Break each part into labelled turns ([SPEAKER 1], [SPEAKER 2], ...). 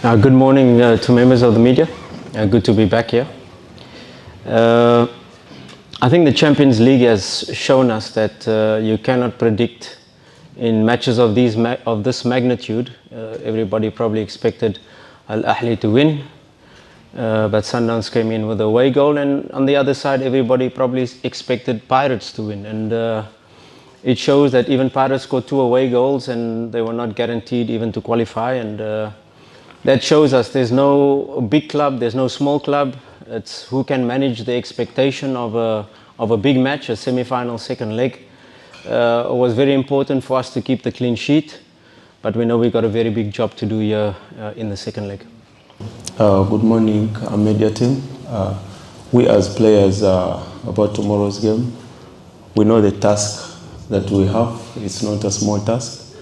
[SPEAKER 1] Good morning to members of the media. Good to be back here. I think the Champions League has shown us that you cannot predict in matches of this magnitude. Everybody probably expected Al Ahly to win, but Sundowns came in with a away goal, and on the other side, everybody probably expected Pirates to win. And it shows that even Pirates scored 2 away goals, and they were not guaranteed even to qualify. And that shows us there's no big club, there's no small club. It's who can manage the expectation of a big match, a semi-final second leg. It was very important for us to keep the clean sheet, but we know we've got a very big job to do here in the second leg.
[SPEAKER 2] Good morning, media team. We as players, about tomorrow's game, we know the task that we have. It's not a small task,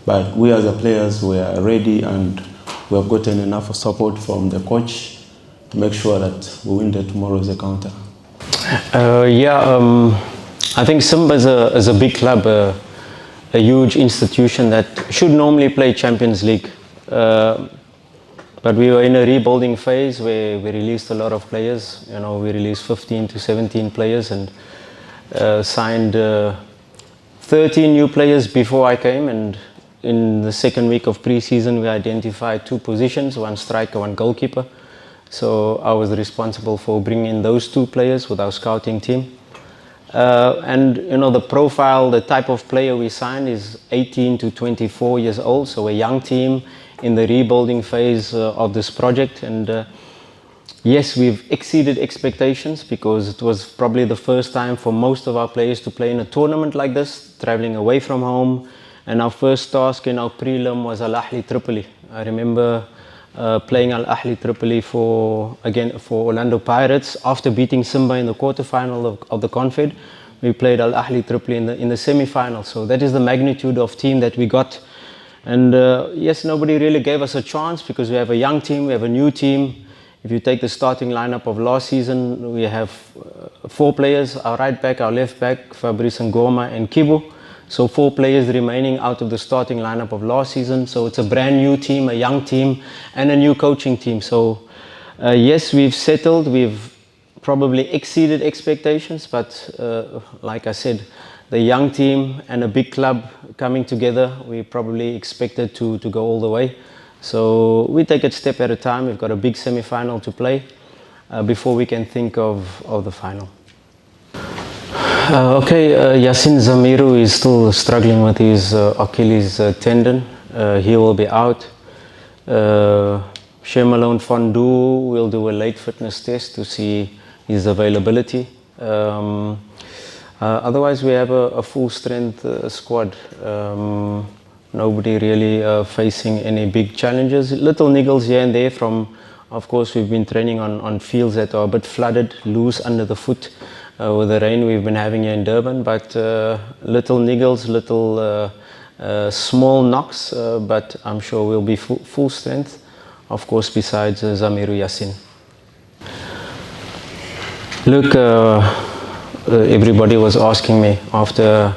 [SPEAKER 2] but we as players, we are ready, and we have gotten enough support from the coach to make sure that we win tomorrow's encounter.
[SPEAKER 1] I think Simba is a big club, a huge institution that should normally play Champions League. But we were in a rebuilding phase where we released a lot of players. You know, we released 15 to 17 players and signed 13 new players before I came. And in the second week of pre-season, we identified 2 positions, 1 striker, 1 goalkeeper. So I was responsible for bringing in those 2 players with our scouting team. And you know, the profile, the type of player we signed is 18 to 24 years old, so a young team in the rebuilding phase of this project. And yes, we've exceeded expectations because it was probably the first time for most of our players to play in a tournament like this, traveling away from home. And our first task in our prelim was Al Ahly Tripoli. I remember playing Al Ahly Tripoli for Orlando Pirates after beating Simba in the quarterfinal of the Confed. We played Al Ahly Tripoli in the semi-final. So that is the magnitude of team that we got. And yes, nobody really gave us a chance because we have a young team, we have a new team. If you take the starting lineup of last season, we have 4 players: our right back, our left back, Fabrice Ngoma and Kibu. So 4 players remaining out of the starting lineup of last season. So it's a brand new team, a young team, and a new coaching team. So yes, we've settled. We've probably exceeded expectations. But like I said, the young team and a big club coming together, we probably expected to go all the way. So we take it step at a time. We've got a big semi-final to play before we can think of the final. Yasin Zamiru is still struggling with his Achilles tendon. He will be out. Shemalone Fondu will do a late fitness test to see his availability. Otherwise, we have a full strength squad. Nobody really facing any big challenges. Little niggles here and there from, of course, we've been training on fields that are a bit flooded, loose under the foot. With the rain we've been having here in Durban, but little niggles, little small knocks, but I'm sure we'll be full strength, of course, besides Zamiru Yasin. Look, everybody was asking me after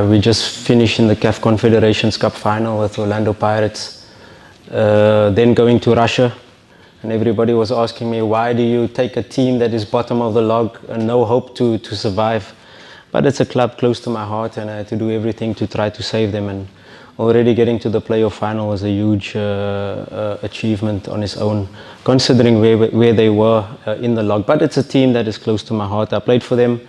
[SPEAKER 1] we just finished in the CAF Confederations Cup final with Orlando Pirates, then going to Russia. And everybody was asking me, why do you take a team that is bottom of the log and no hope to survive? But it's a club close to my heart, and I had to do everything to try to save them. And already getting to the playoff final was a huge achievement on its own, considering where they were in the log. But it's a team that is close to my heart. I played for them.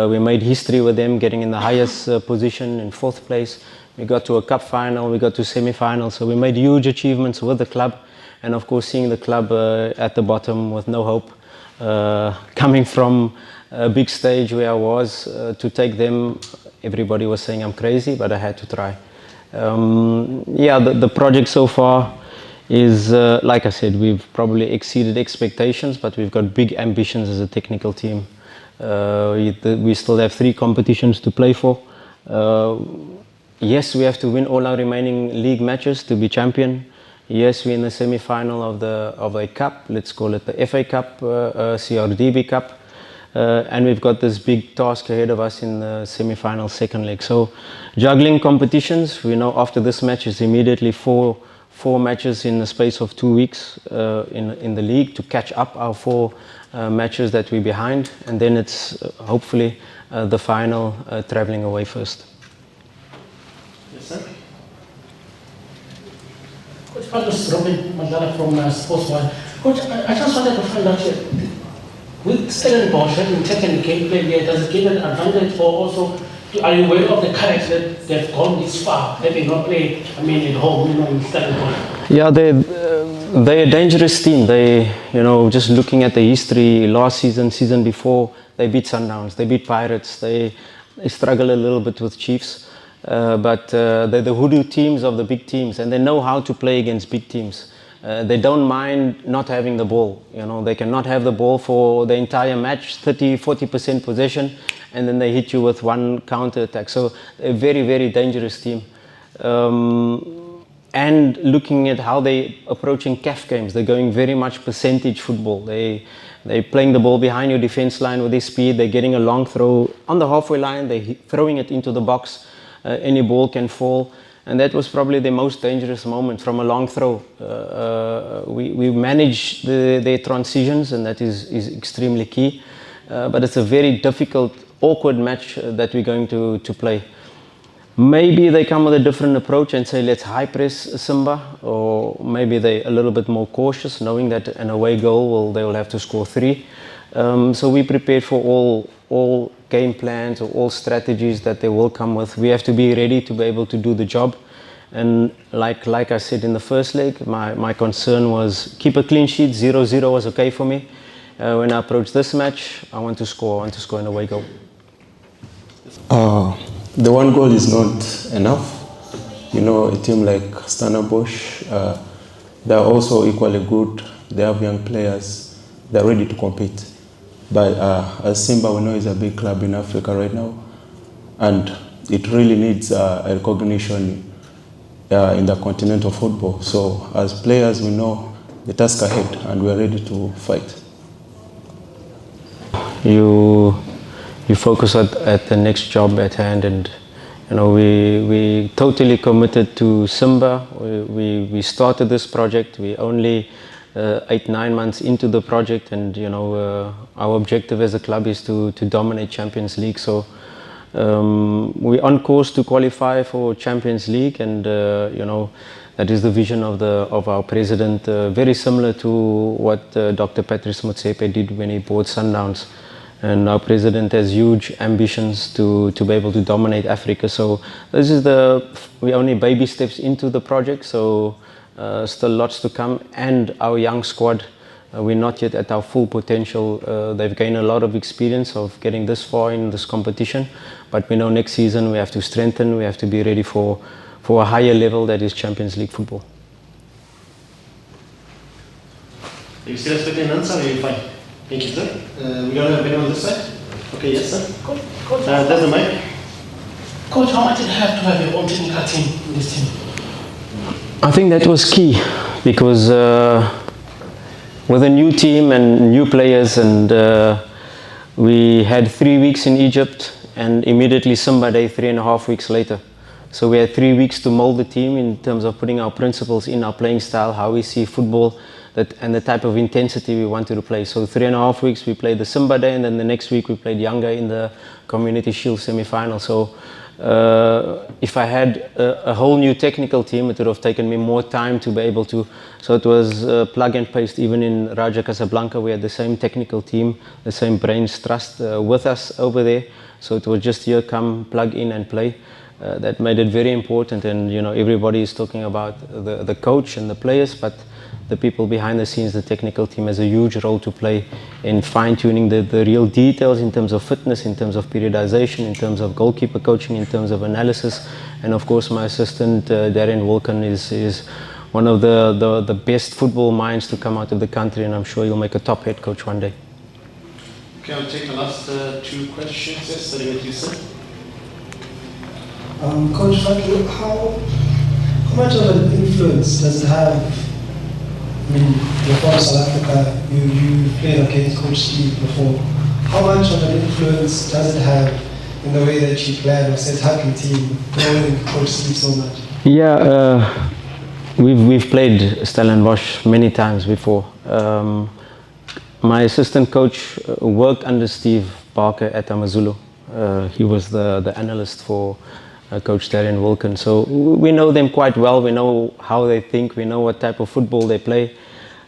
[SPEAKER 1] We made history with them, getting in the highest position in 4th place. We got to a cup final, we got to semi-final. So we made huge achievements with the club. And of course, seeing the club at the bottom with no hope, coming from a big stage where I was, to take them, everybody was saying I'm crazy, but I had to try. The project so far is, like I said, we've probably exceeded expectations, but we've got big ambitions as a technical team. We still have 3 competitions to play for. Yes, we have to win all our remaining league matches to be champion. Yes, we're in the semi-final of a cup. Let's call it the FA Cup, CRDB Cup. And we've got this big task ahead of us in the semi-final second leg. So juggling competitions, we know after this match is immediately four 4 matches in the space of 2 weeks in the league to catch up our 4 matches that we're behind, and then it's hopefully the final traveling away first.
[SPEAKER 3] Yes, sir. Coach, this is Robin Mandela from Sportswire. Coach, I just wanted to find out here, with Stellenbosch having taken the gameplay here, does it give an advantage, or also are you aware of the character that they've gone this far, having not played, I mean, at home, in Stellenbosch?
[SPEAKER 1] Yeah, they're a dangerous team. They, just looking at the history, last season, season before, they beat Sundowns, they beat Pirates, they struggle a little bit with Chiefs. But they're the hoodoo teams of the big teams, and they know how to play against big teams. They don't mind not having the ball. They cannot have the ball for the entire match, 30-40% possession, and then they hit you with one counter attack. So they're a very, very dangerous team. And looking at how they're approaching CAF games, they're going very much percentage football. They're playing the ball behind your defense line with their speed. They're getting a long throw on the halfway line. They're throwing it into the box. Any ball can fall. And that was probably the most dangerous moment from a long throw. We manage their transitions, and that is extremely key. But it's a very difficult, awkward match that we're going to play. Maybe they come with a different approach and say, let's high press Simba, or maybe they're a little bit more cautious, knowing that an away goal, they will have to score 3. So we prepared for all game plans or all strategies that they will come with. We have to be ready to be able to do the job. And like I said in the first leg, my concern was keep a clean sheet. 0-0 was okay for me. When I approach this match, I want to score an away goal.
[SPEAKER 2] The one goal is not enough. A team like Stellenbosch, they're also equally good. They have young players. They're ready to compete. But as Simba, we know, is a big club in Africa right now, and it really needs a recognition in the continental football. So as players, we know the task ahead, and we're ready to fight.
[SPEAKER 1] You focus at the next job at hand, and we totally committed to Simba. We started this project. We only 8-9 months into the project, and our objective as a club is to dominate Champions League. So we're on course to qualify for Champions League, and that is the vision of our president, very similar to what Dr. Patrice Motsepe did when he bought Sundowns. And our president has huge ambitions to be able to dominate Africa. So this is we're only baby steps into the project, so still lots to come. And our young squad, we're not yet at our full potential. They've gained a lot of experience of getting this far in this competition, but we know next season we have to strengthen, we have to be ready for a higher level, that is Champions League football.
[SPEAKER 3] Are you still expecting an answer, or are you fine? Thank you, sir. We don't have anyone on this side? Okay, yes, sir. Coach, there's the mic. Coach, how much did it have to have your own technical team in this team?
[SPEAKER 1] I think that was key, because with a new team and new players, and we had 3 weeks in Egypt, and immediately Simba Day 3.5 weeks later. So we had 3 weeks to mold the team in terms of putting our principles in, our playing style, how we see football, and the type of intensity we wanted to play. So 3.5 weeks we played the Simba Day, and then the next week we played Yanga in the Community Shield semi-final. So if I had a whole new technical team, it would have taken me more time to be able to. So it was plug and paste. Even in Raja Casablanca, we had the same technical team, the same brains trust with us over there. So it was just here, come, plug in and play. That made it very important. And everybody is talking about the coach and the players, but the people behind the scenes, the technical team, has a huge role to play in fine-tuning the real details in terms of fitness, in terms of periodization, in terms of goalkeeper coaching, in terms of analysis. And of course my assistant Darren Wolken is one of the best football minds to come out of the country, and I'm sure he'll make a top head coach one day.
[SPEAKER 3] Okay, I'll take the last 2 questions. Yes, starting with you, sir.
[SPEAKER 4] Coach, how much of an influence does it have? I mean, you're from South Africa, you played against Coach Steve before. How much of an influence does it have in the way that you plan or set up your team, knowing Coach Steve so much?
[SPEAKER 1] Yeah, We've played Stellenbosch many times before. My assistant coach worked under Steve Barker at Amazulu. He was the analyst for Coach Darian Wilkin. So we know them quite well. We know how they think. We know what type of football they play.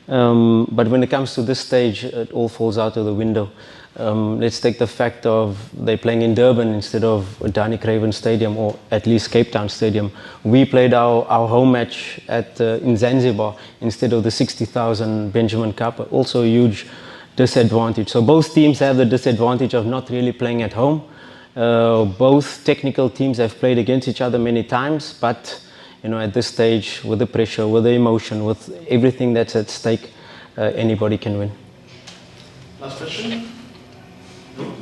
[SPEAKER 1] But when it comes to this stage, it all falls out of the window. Let's take the fact of they playing in Durban instead of Danny Craven Stadium, or at least Cape Town Stadium. We played our home match in Zanzibar instead of the 60,000 Benjamin Cup. Also a huge disadvantage. So both teams have the disadvantage of not really playing at home. Both technical teams have played against each other many times, but at this stage, with the pressure, with the emotion, with everything that's at stake, anybody can win.
[SPEAKER 3] Last question? No?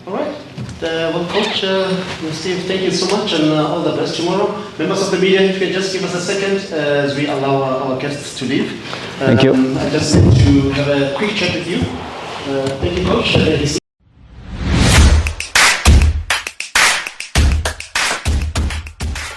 [SPEAKER 3] All right. Well, Coach, Steve, thank you so much, and all the best tomorrow. Members of the media, if you can just give us a second as we allow our guests to leave.
[SPEAKER 1] Thank you.
[SPEAKER 3] I just need to have a quick chat with you. Thank you, Coach.